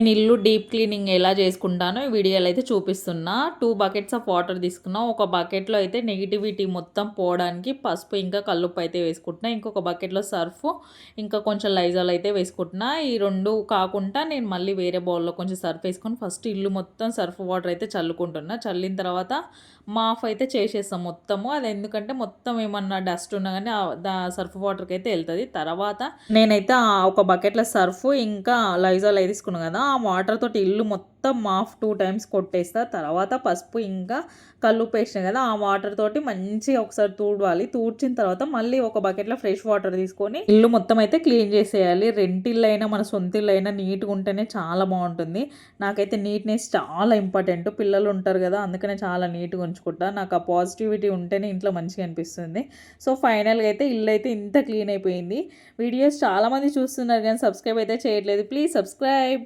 నేను ఇల్లు deep cleaning ఎలా చేసుకుంటానో ఈ వీడియోలో అయితే చూపిస్తున్నా. 2 బకెట్స్ ఆఫ్ వాటర్ తీసుకున్నా. ఒక బకెట్‌లో అయితే నెగటివిటీ మొత్తం పోవడానికి పసుపు ఇంకా కల్లుప్పు అయితే వేసుకుంటున్నా. ఇంకొక బకెట్‌లో సర్ఫ్ ఇంకా కొంచెం లైజాల్ అయితే వేసుకుంటున్నా. ఈ 2 కాకుండా నేను మళ్ళీ వేరే బౌల్‌లో కొంచెం సర్ఫ్ వేసుకొని ఫస్ట్ ఇల్లు మొత్తం సర్ఫ్ వాటర్ అయితే చల్లుకుంటున్నా. చల్లిన తర్వాత మాఫ్ అయితే చేసేస్తాం మొత్తము. అది ఎందుకంటే మొత్తం ఏమన్నా డస్ట్ ఉన్నా గానీ సర్ఫ్ వాటర్‌కి అయితే ఎళ్తది. తర్వాత నేనైతే ఒక బకెట్‌లో సర్ఫ్ ఇంకా లైజాల్ అయితే తీసుకున్నా కదా, ఆ వాటర్ తోటి ఇల్లు మొత్తం మాఫ్ 2 టైమ్స్ కొట్టేస్తా. తర్వాత పసుపు ఇంకా కల్లుప్పు వేసినా కదా, ఆ వాటర్ తోటి మంచిగా ఒకసారి తూడవాలి. తూడ్చిన తర్వాత మళ్ళీ ఒక బకెట్లో ఫ్రెష్ వాటర్ తీసుకొని ఇల్లు మొత్తం అయితే క్లీన్ చేసేయాలి. రెంటిల్లు అయినా మన సొంత ఇల్లు అయినా నీట్గా ఉంటేనే చాలా బాగుంటుంది. నాకైతే నీట్నెస్ చాలా ఇంపార్టెంట్. పిల్లలు ఉంటారు కదా, అందుకనే చాలా నీట్గా ఉంచుకుంటా. నాకు ఆ పాజిటివిటీ ఉంటేనే ఇంట్లో మంచిగా అనిపిస్తుంది. సో ఫైనల్గా అయితే ఇల్లు అయితే ఇంత క్లీన్ అయిపోయింది. వీడియోస్ చాలామంది చూస్తున్నారు కానీ సబ్స్క్రైబ్ అయితే చేయట్లేదు. Please subscribe.